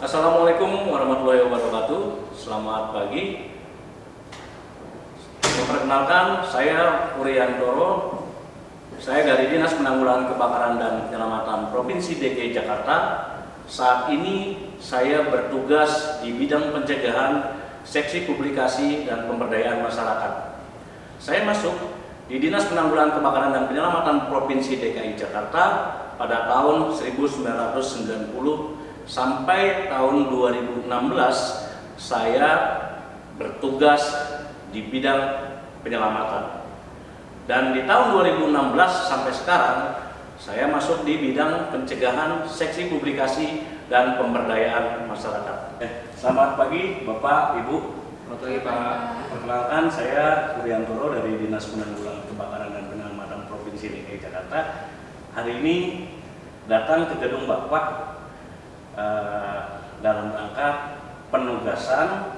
Assalamualaikum warahmatullahi wabarakatuh. Selamat pagi. Memperkenalkan, saya Uriantoro. Saya dari Dinas Penanggulangan Kebakaran dan Penyelamatan Provinsi DKI Jakarta. Saat ini saya bertugas di bidang pencegahan, seksi publikasi dan pemberdayaan masyarakat. Saya masuk di Dinas Penanggulangan Kebakaran dan Penyelamatan Provinsi DKI Jakarta pada tahun 1990 sampai tahun 2016 saya bertugas di bidang penyelamatan. Dan di tahun 2016 sampai sekarang saya masuk di bidang pencegahan, seksi publikasi dan pemberdayaan masyarakat. Selamat pagi Bapak, Ibu. Selamat pagi Pak. Perkenalkan, saya Uriantoro dari Dinas Penanggulangan Kebakaran dan Penyelamatan Provinsi DKI Jakarta. Hari ini datang ke gedung Bapak dalam rangka penugasan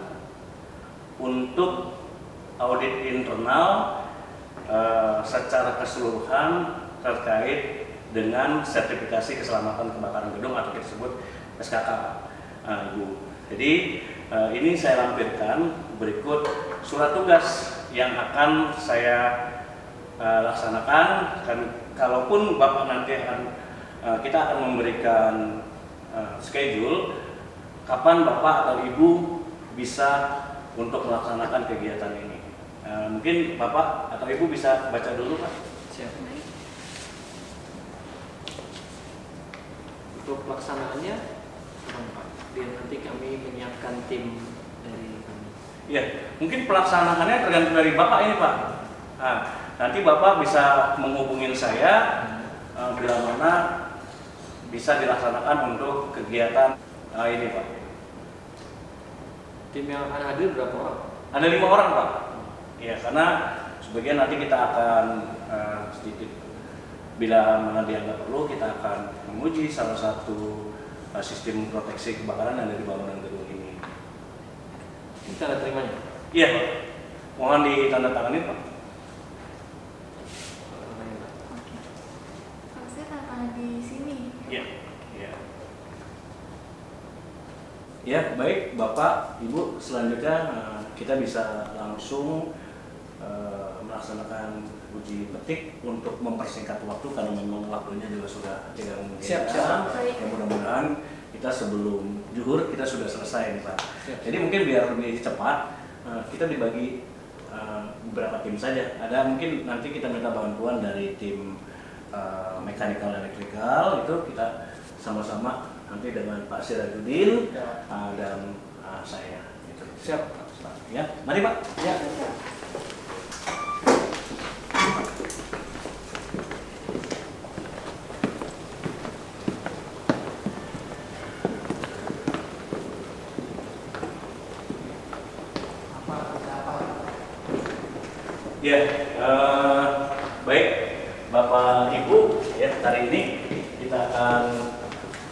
untuk audit internal secara keseluruhan terkait dengan sertifikasi keselamatan kebakaran gedung atau kita sebut SKK, Ibu. Jadi ini saya lampirkan berikut surat tugas yang akan saya laksanakan. Kalaupun Bapak nanti kita akan memberikan schedule kapan Bapak atau Ibu bisa untuk melaksanakan kegiatan ini. Mungkin Bapak atau Ibu bisa baca dulu, Pak. Siap. Untuk pelaksanaannya, Pak, biar nanti kami menyiapkan tim dari kami. Ya, mungkin pelaksanaannya tergantung dari Bapak ini, Pak. Nah, nanti Bapak bisa menghubungin saya bila mana bisa dilaksanakan untuk kegiatan ini, Pak. Tim yang akan hadir berapa orang? Ada 5 orang, Pak. Ya, karena sebagian nanti kita akan sedikit, bila mana dianggap perlu, kita akan menguji salah satu sistem proteksi kebakaran yang ada di bangunan gedung ini. Ini tanda terimanya? Iya, Pak. Mohon ditandatangani, Pak. Kalau saya tanda tangan di sini. Iya. Iya. Ya, baik Bapak, Ibu, selanjutnya kita bisa langsung melaksanakan uji petik untuk mempersingkat waktu karena memang waktunya juga sudah tidak memungkinkan. Siap. Ya, mudah-mudahan kita sebelum zuhur kita sudah selesai nih, Pak. Siap. Jadi mungkin biar lebih cepat kita dibagi beberapa tim saja. Ada mungkin nanti kita minta bantuan dari tim mechanical electrical, itu kita sama-sama nanti dengan Pak Sirajudin dan saya. Gitu. Siap. Ya, mari Pak. Ya. Ya, baik Bapak Ibu, ya hari ini kita akan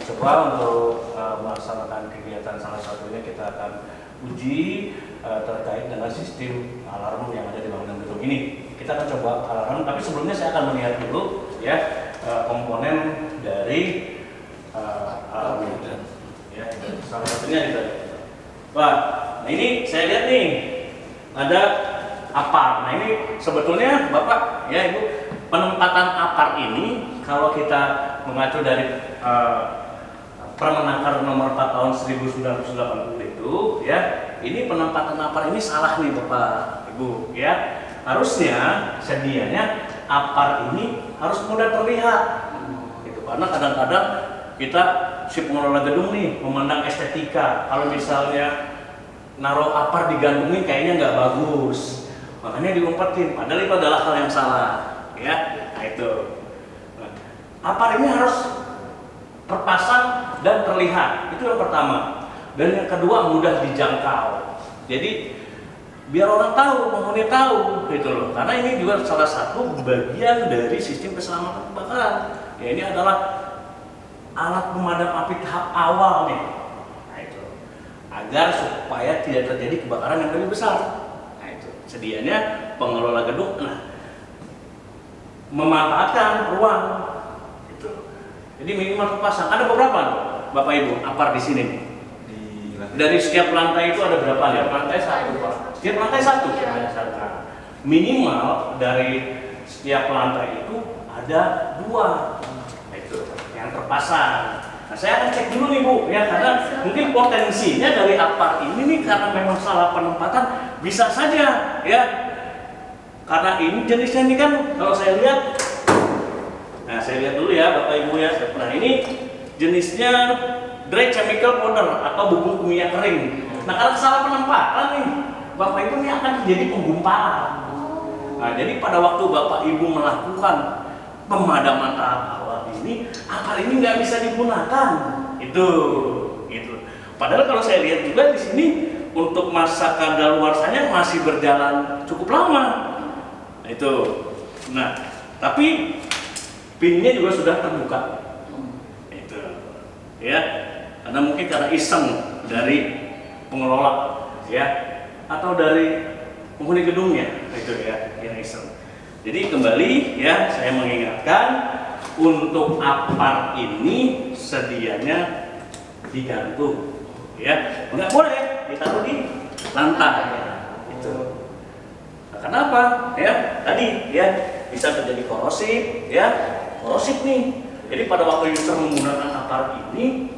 coba untuk melaksanakan kegiatan, salah satunya kita akan uji terkait dengan sistem alarm yang ada di bangunan gedung ini. Kita akan coba alarm, tapi sebelumnya saya akan melihat dulu ya komponen dari alarm ini. Ya, salah satunya kita. Wah, nah ini saya lihat nih ada APAR. Nah ini sebetulnya Bapak, ya Ibu, penempatan APAR ini kalau kita mengacu dari Permenaker nomor 4 tahun 1980 itu, ya, ini penempatan APAR ini salah nih Bapak, Ibu, ya. Harusnya sedianya APAR ini harus mudah terlihat, gitu. Karena kadang-kadang kita si pengelola gedung nih memandang estetika. Kalau misalnya naruh APAR digantungin kayaknya nggak bagus. Makanya diumpetin, padahal itu adalah hal yang salah, ya. Nah itu. Nah, APAR ini harus terpasang dan terlihat, itu yang pertama. Dan yang kedua mudah dijangkau. Jadi biar orang tahu, penghuni tahu, gitu loh. Karena ini juga salah satu bagian dari sistem keselamatan kebakaran. Ya ini adalah alat pemadam api tahap awal nih. Nah itu. Agar supaya tidak terjadi kebakaran yang lebih besar. Sedianya pengelola gedung memanfaatkan ruang gitu. Jadi minimal terpasang. Ada beberapa Bapak Ibu APAR di sini. Dari setiap lantai itu ada berapa? Setiap lantai satu, Pak. Setiap lantai satu. Iya. Nah, minimal dari setiap lantai itu ada 2. Nah, itu yang terpasang. Nah, saya akan cek dulu nih Bu, ya karena mungkin potensinya dari apar ini nih karena memang salah penempatan bisa saja, ya. Karena ini jenisnya ini kan kalau saya lihat, nah saya lihat dulu ya Bapak Ibu ya. Nah ini jenisnya dry chemical powder atau bubuk kimia kering. Nah karena salah penempatan nih, Bapak Ibu ini akan terjadi penggumpalan. Nah jadi pada waktu Bapak Ibu melakukan pemadaman tahap awal ini, apar ini nggak bisa digunakan. Itu. Padahal kalau saya lihat juga di sini untuk masa kadaluarsanya masih berjalan cukup lama. Itu. Nah, tapi pinnya juga sudah terbuka. Itu. Ya. Karena mungkin karena iseng dari pengelola ya atau dari penghuni gedungnya itu ya yang iseng. Jadi kembali ya saya mengingatkan untuk apar ini sedianya digantung ya, nggak boleh ditaruh di lantai itu. Nah, kenapa ya tadi ya bisa terjadi korosif ya, korosif nih. Jadi pada waktu user menggunakan apar ini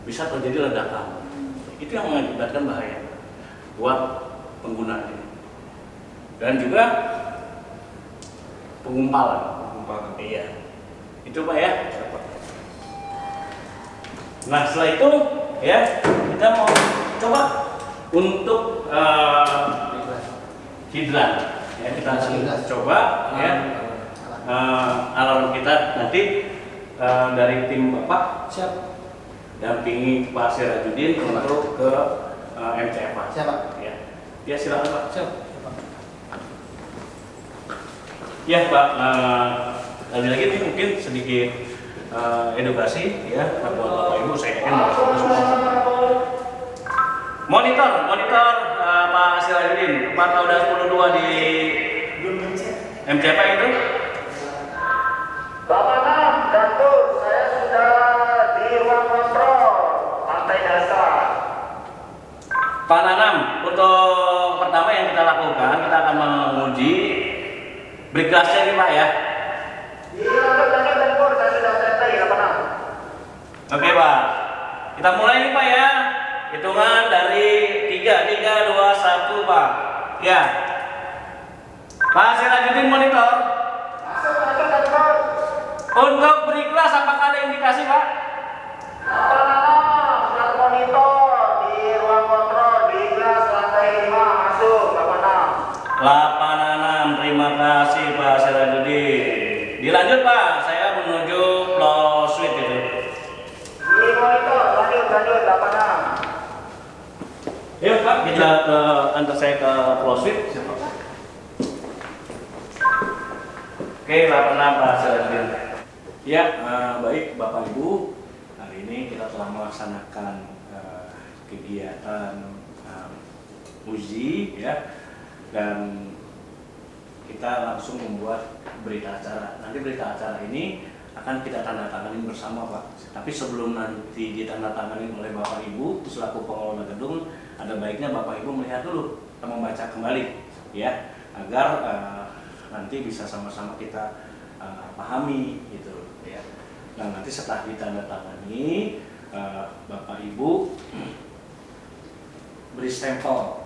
bisa terjadi ledakan. Itu yang mengakibatkan bahaya buat penggunanya. Dan juga penggumpalan. Iya. Itu Pak ya. Nah setelah itu ya kita mau coba untuk hidran. Ya kita akan coba ya alarm kita nanti dari tim Bapak Siap. dampingi Pak Sirajudin untuk ke MCFA. Siapa? Ya silakan Pak. Siap. Ya Pak, lagi-lagi ini mungkin sedikit edukasi ya buat Bapak Ibu, saya yakin Bapak Ibu semua. Monitor Pak Sirajudin, 4.10.2 di MCFA itu. Bapak Nam, Datuk, saya sudah di ruang kontrol lantai dasar. Pak Nanam, untuk pertama yang kita lakukan, kita akan menguji breakgasnya nih Pak ya. Iya, lanjut tempur, saya sudah standby ya Pak Nam. Oke Pak, kita mulai nih Pak ya. Hitungan dari 3, 2, 1 Pak. Ya. Pak Sirajudin monitor. Masuk tempur. Untuk breakgas apakah ada indikasi Pak? Bapak Nam, lihat monitor di ruang kontrol di kelas lantai 5 masuk Bapak Nam. 86, terima kasih Pak Sirajudin. Dilanjut Pak, saya menuju flow suite itu. Di monitor, lanjut Bapak Nam. Yuk Pak, kita antar saya ke flow suite. Oke, 86 Pak Sirajudin. Ya, baik Bapak Ibu, hari ini kita telah melaksanakan kegiatan uji ya, dan kita langsung membuat berita acara. Nanti berita acara ini akan kita tanda tanganin bersama Pak. Tapi sebelum nanti ditandatangani oleh Bapak Ibu selaku pengelola gedung, ada baiknya Bapak Ibu melihat dulu atau membaca kembali ya, agar nanti bisa sama-sama kita pahami gitu ya. Nah nanti setelah ditandatangani Bapak Ibu beri stempel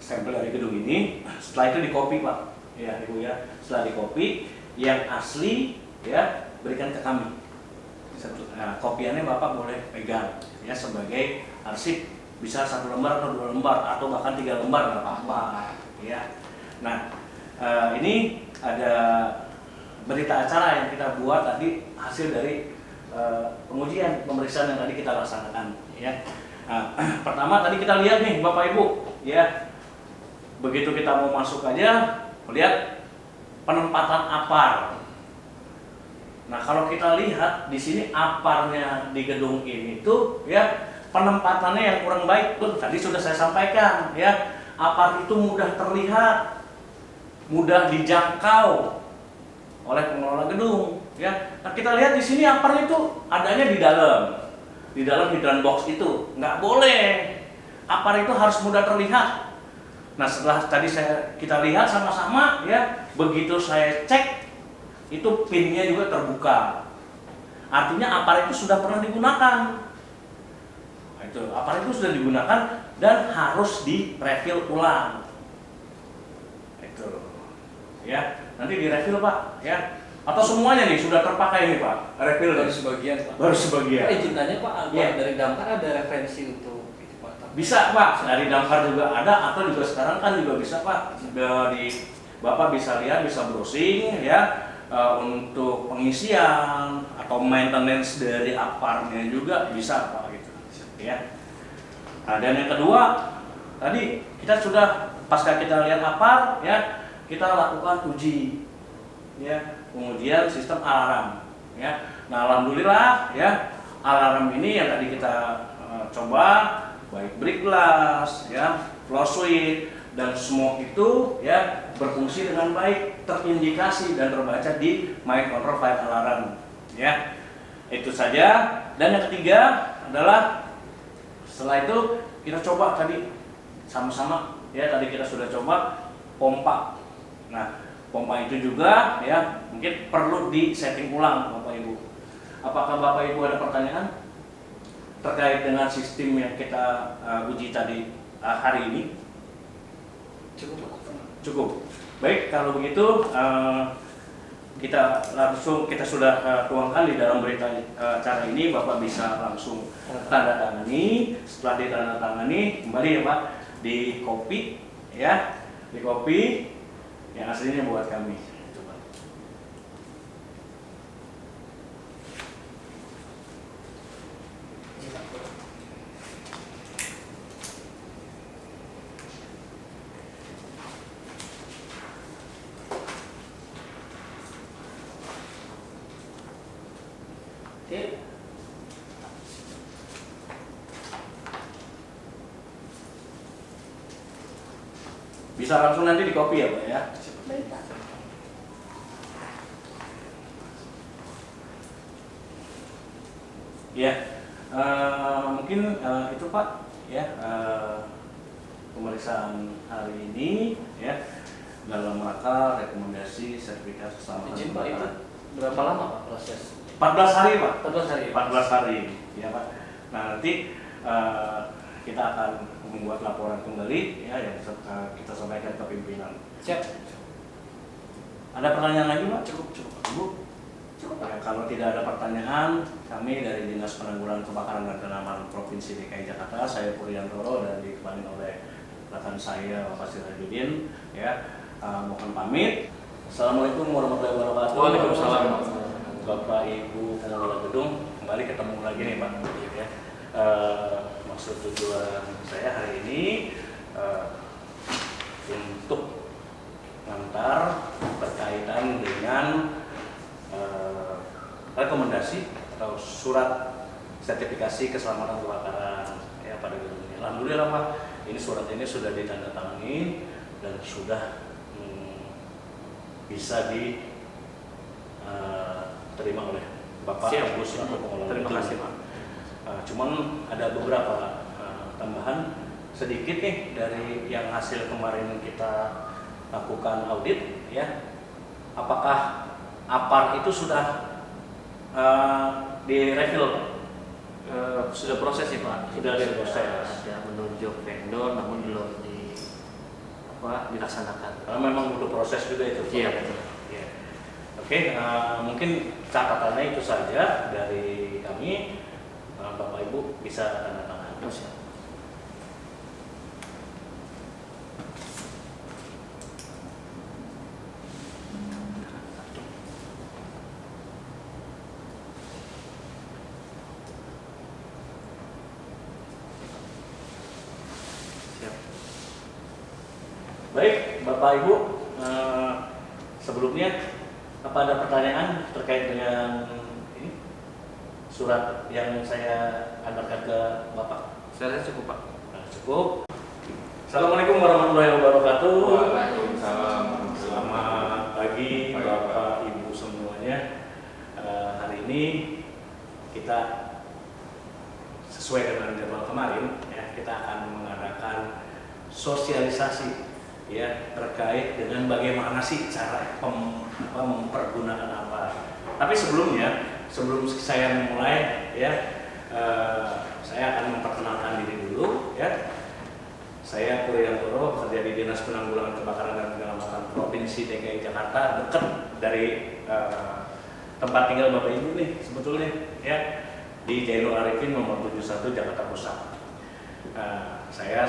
dari gedung ini. Setelah itu dikopi Pak ya Ibu ya. Setelah dikopi yang asli ya berikan ke kami. Nah, kopiannya Bapak boleh pegang ya sebagai arsip, bisa 1 lembar atau 2 lembar atau bahkan 3 lembar nggak apa-apa ya. Nah ini ada berita acara yang kita buat tadi hasil dari pengujian pemeriksaan yang tadi kita laksanakan ya. Nah, pertama tadi kita lihat nih Bapak Ibu ya, begitu kita mau masuk aja melihat penempatan apar. Nah kalau kita lihat di sini aparnya di gedung ini tuh ya penempatannya yang kurang baik tuh tadi sudah saya sampaikan ya, apar itu mudah terlihat, mudah dijangkau oleh pengelola gedung ya. Nah kita lihat di sini aparnya itu adanya di dalam hidran box itu, nggak boleh APAR itu harus mudah terlihat. Nah, setelah tadi kita lihat sama-sama ya, begitu saya cek itu pinnya juga terbuka. Artinya APAR itu sudah pernah digunakan. Nah, itu APAR itu sudah digunakan dan harus di-refill ulang. Itu. Ya, nanti di-refill, Pak, ya. Atau semuanya nih sudah terpakai nih, Pak. Refill Baru sebagian, Pak. baru sebagian. Izin tanya, Pak, Iya. dari damkar ada referensi untuk itu, Pak? Bisa, Pak, dari damkar juga ada, atau juga sekarang kan juga bisa, Pak. Bapak bisa lihat, bisa browsing ya, untuk pengisian atau maintenance dari APAR-nya juga bisa, Pak, gitu. Ya. Nah, dan yang kedua, tadi kita sudah pasca kita lihat APAR ya, kita lakukan uji ya, kemudian sistem alarm ya. Nah, alhamdulillah ya, alarm ini yang tadi kita coba, baik break glass ya, flow switch dan smoke itu ya berfungsi dengan baik, terindikasi dan terbaca di My Control 5 Alarm ya. Itu saja. Dan yang ketiga adalah setelah itu kita coba tadi sama-sama ya, tadi kita sudah coba pompa. Nah, pompa itu juga ya mungkin perlu di setting ulang, Bapak Ibu. Apakah Bapak Ibu ada pertanyaan terkait dengan sistem yang kita uji tadi hari ini? Cukup. Baik, kalau begitu kita sudah tuangkan di dalam berita acara ini. Bapak bisa langsung tanda tangani. Setelah ditandatangani kembali ya, Pak, di copy ya, di copy yang aslinya buat kami. Coba. Oke. Bisa langsung nanti di copy ya, Pak ya. Baik, Pak. Ya, mungkin itu Pak ya, pemeriksaan hari ini ya dalam rangka rekomendasi sertifikat keselamatan. Izin, Pak, itu berapa lama, Pak, proses? 14 hari, Pak. 14 hari. 14 hari, ya Pak. Nah, nanti kita akan membuat laporan kembali ya yang kita sampaikan ke pimpinan. Siap. Ada pertanyaan lagi, Pak? Cukup. Bu? Cukup, Ya, Pak. kalau tidak ada pertanyaan, kami dari Dinas Penanggulangan Kebakaran dan Penanganan Provinsi DKI Jakarta, saya Puriantoro dan ditemani oleh rekan saya Bapak Sirajudin, ya, mohon pamit. Assalamualaikum warahmatullahi wabarakatuh. Waalaikumsalam. Bapak Ibu pengelola gedung, kembali ketemu lagi nih Pak. Ya. Maksud tujuan saya hari ini untuk mengantar berkaitan dengan rekomendasi atau surat sertifikasi keselamatan kebakaran ya pada gedung ini. Alhamdulillah Pak, ini surat ini sudah ditandatangani dan sudah bisa diterima oleh Bapak Ibu selaku pengelola. Terima kasih Pak. Cuman ada beberapa tambahan sedikit nih dari yang hasil kemarin kita lakukan audit ya. Apakah APAR itu sudah di-refill? Sudah proses sih, Pak. Sudah diproses. Ada menunjuk vendor, namun belum dilaksanakan. Karena memang butuh proses juga itu. Iya, betul. Ya. Oke, mungkin catatannya itu saja dari kami. Bapak Ibu bisa tanda tangan. Baik, Bapak Ibu, sebelumnya apa ada pertanyaan terkait dengan ini surat yang saya antarkan ke Bapak? Saya rasa cukup, Pak. Cukup. Assalamualaikum warahmatullahi wabarakatuh. Waalaikumsalam. Selamat pagi Bapak Ibu semuanya. Hari ini kita sesuai dengan jadwal kemarin ya, kita akan mengadakan sosialisasi ya terkait dengan bagaimana sih cara mempergunakan APAR. Tapi sebelum saya memulai ya, saya akan memperkenalkan diri dulu ya. Saya Puryanto, bekerja di Dinas Penanggulangan Kebakaran dan Penyelamatan Provinsi DKI Jakarta, dekat dari tempat tinggal Bapak Ibu nih sebetulnya ya, di Jainul Arifin nomor 71 Jakarta Pusat. Saya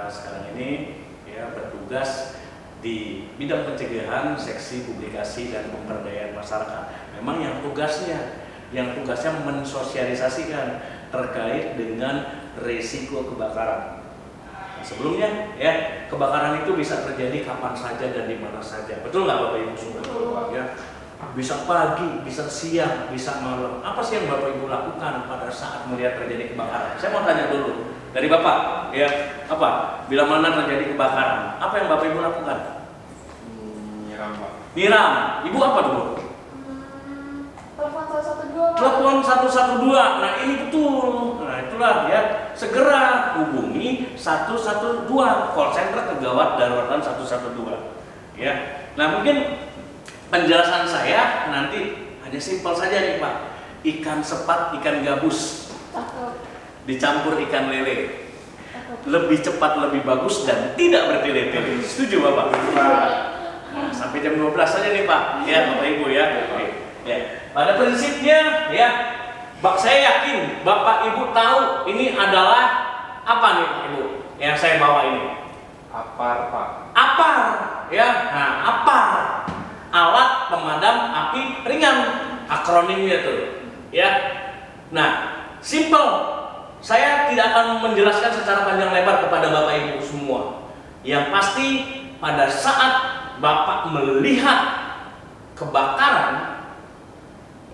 sekarang ini ya bertugas di bidang pencegahan, seksi publikasi dan pemberdayaan masyarakat. Memang yang tugasnya mensosialisasikan terkait dengan risiko kebakaran. Sebelumnya ya, kebakaran itu bisa terjadi kapan saja dan di mana saja. Betul nggak Bapak Ibu semua? Ya, bisa pagi, bisa siang, bisa malam. Apa sih yang Bapak Ibu lakukan pada saat melihat terjadi kebakaran? Saya mau tanya dulu dari Bapak, ya, apa? Bila mana terjadi kebakaran, apa yang Bapak Ibu lakukan? Nyiram, Pak. Nyiram. Ibu apa dulu? Telepon 112. Telepon 112. Nah, ini betul. Nah, itulah ya, segera hubungi 112, call center kegawat daruratan 112. Ya. Nah, mungkin penjelasan saya nanti hanya simpel saja nih Pak. Ikan sepat, ikan gabus Cakep. dicampur ikan lele, Cakep. lebih cepat, lebih bagus dan tidak bertele-tele. Setuju Bapak? Nah, sampai jam 12 saja nih Pak. Ya Bapak Ibu ya. Oke. Ya. Pada prinsipnya ya, saya yakin Bapak Ibu tahu ini adalah apa nih Pak Ibu yang saya bawa ini? APAR, Pak. APAR ya. Nah, APAR, alat pemadam api ringan, akronimnya tuh ya. Nah, simple. Saya tidak akan menjelaskan secara panjang lebar kepada Bapak Ibu semua. Yang pasti pada saat Bapak melihat kebakaran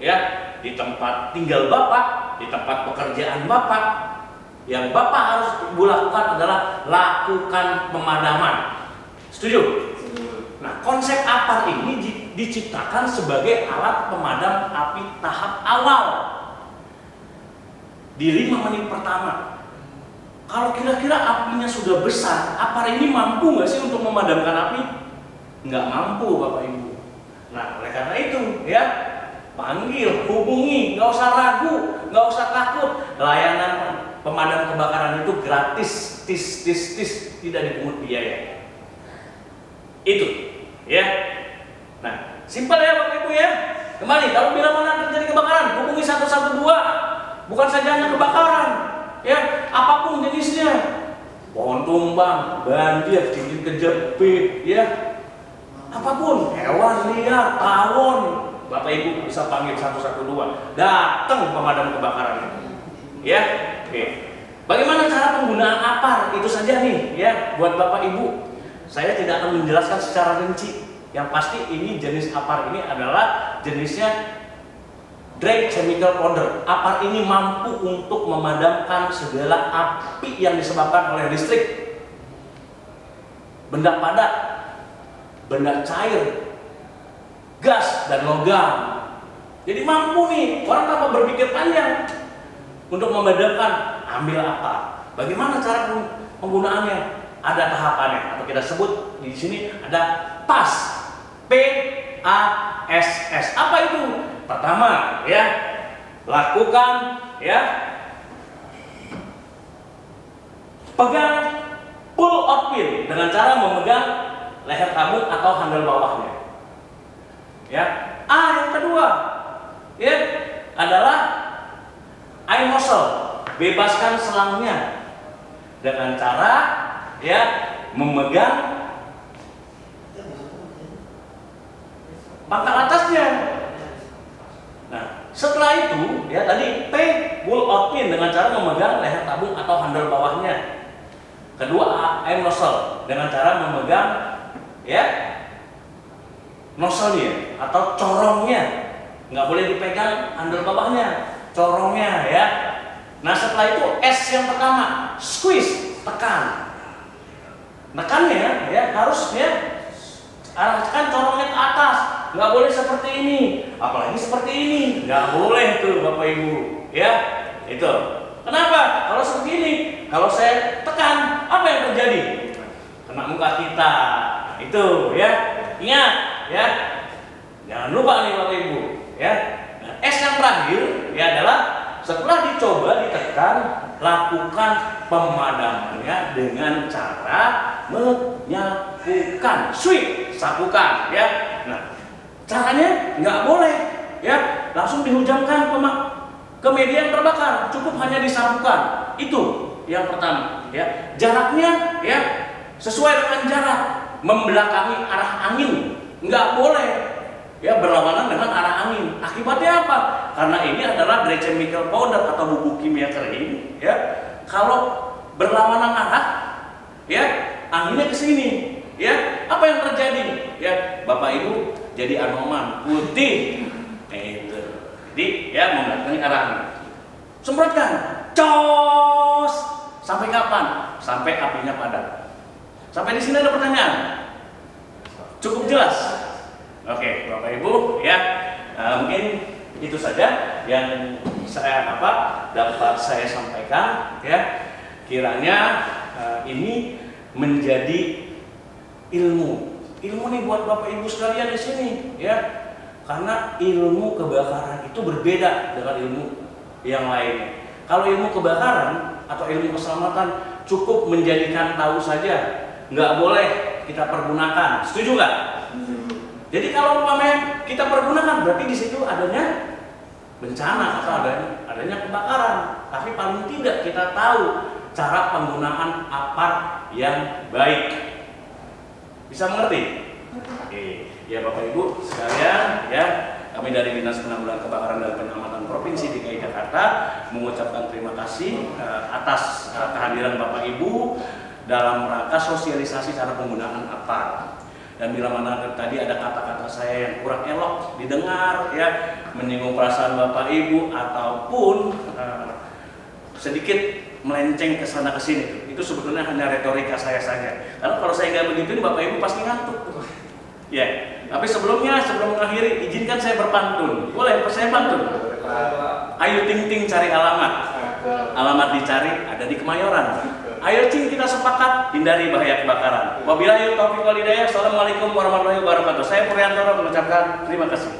ya di tempat tinggal Bapak, di tempat pekerjaan Bapak, yang Bapak harus lakukan adalah lakukan pemadaman. Setuju? Nah, konsep APAR ini diciptakan sebagai alat pemadam api tahap awal di 5 menit pertama. Kalau kira-kira apinya sudah besar, APAR ini mampu nggak sih untuk memadamkan api? Nggak mampu Bapak Ibu. Nah, oleh karena itu ya, panggil, hubungi, nggak usah ragu, nggak usah takut. Layanan pemadam kebakaran itu gratis, tis, tidak dipungut biaya. Itu ya. Nah, simpel ya Bapak Ibu ya. Kembali, kalau bila mana terjadi kebakaran, hubungi 112. Bukan saja hanya kebakaran, ya, apapun jenisnya. Pohon tumbang, banjir, cincin kejepit, ya. Apapun, hewan liar, tawon, Bapak Ibu bisa panggil 112. Datang pemadam kebakaran itu. Ya. Oke. Bagaimana cara penggunaan APAR? Itu saja nih, ya, buat Bapak Ibu. Saya tidak akan menjelaskan secara rinci. Yang pasti ini jenis APAR ini adalah jenisnya dry chemical powder. APAR ini mampu untuk memadamkan segala api yang disebabkan oleh listrik, benda padat, benda cair, gas dan logam. Jadi mampu nih, orang tanpa berpikir panjang untuk memadamkan, ambil APAR. Bagaimana cara penggunaannya? Ada tahapannya, atau kita sebut di sini ada PAS. PASS. Apa itu? Pertama, ya, lakukan, ya, pegang pull out pin dengan cara memegang leher tabung atau handle bawahnya. Ya. Yang kedua, ya, adalah air nozzle. Bebaskan selangnya dengan cara, ya, memegang pangkal atasnya. Nah, setelah itu ya tadi pull out pin dengan cara memegang leher tabung atau handle bawahnya. Kedua, air nozzle dengan cara memegang ya nozzle-nya atau corongnya. Nggak boleh dipegang handle bawahnya, corongnya ya. Nah, setelah itu S yang pertama, squeeze, tekan. Tekannya ya harusnya arahkan corongnya ke atas. Nggak boleh seperti ini, apalagi seperti ini, nggak boleh tuh Bapak Ibu, ya, itu. Kenapa? Kalau seperti ini, kalau saya tekan, apa yang terjadi? kena muka kita. Itu ya. Ingat ya. Jangan lupa nih Bapak Ibu ya. Nah, S yang terakhir ya adalah setelah dicoba ditekan, lakukan pemadamannya dengan cara menyapukan, sweep, sapukan ya. Nah, caranya nggak boleh ya langsung dihujamkan ke media yang terbakar, cukup hanya disapukan. Itu yang pertama ya. Jaraknya ya sesuai dengan jarak, membelakangi arah angin, nggak boleh ya berlawanan dengan arah angin. Akibatnya apa? Karena ini adalah dry chemical powder atau bubuk kimia kering ya. Kalau berlawanan arah ya anginnya ke sini ya, apa yang terjadi ya Bapak Ibu jadi anoman putih itu. Jadi ya membelakangi arah angin. Semprotkan, cos. Sampai kapan? Sampai apinya padam. Sampai di sini ada pertanyaan? Cukup jelas? Oke, Bapak Ibu ya, mungkin itu saja yang dapat saya sampaikan ya. Kiranya ini menjadi ilmu nih buat Bapak Ibu sekalian di sini ya. Karena ilmu kebakaran itu berbeda dengan ilmu yang lainnya. Kalau ilmu kebakaran atau ilmu keselamatan cukup menjadikan tahu saja, nggak boleh kita pergunakan. Setuju nggak? Jadi kalau umpamanya kita pergunakan berarti di situ adanya bencana atau adanya kebakaran. Tapi paling tidak kita tahu cara penggunaan apar yang baik. Bisa mengerti? Oke. Ya Bapak Ibu sekalian ya, kami dari Dinas Penanggulangan Kebakaran dan Penyelamatan Provinsi DKI Jakarta mengucapkan terima kasih atas kehadiran Bapak Ibu dalam rangka sosialisasi cara penggunaan apar. Dan bila mana tadi ada kata-kata saya yang kurang elok didengar ya, menyinggung perasaan Bapak Ibu ataupun sedikit melenceng ke sana ke sini, itu sebetulnya hanya retorika saya saja. Karena kalau saya nggak begitu Bapak Ibu pasti ngantuk. Ya, tapi sebelum mengakhiri izinkan saya berpantun. Boleh saya pantun? Ayo ting ting cari alamat. Alamat dicari ada di Kemayoran. Ayo cing kita sepakat hindari bahaya kebakaran. Wabillahi taufiq wal hidayah. Assalamualaikum warahmatullahi wabarakatuh. Saya Puryanto mengucapkan terima kasih.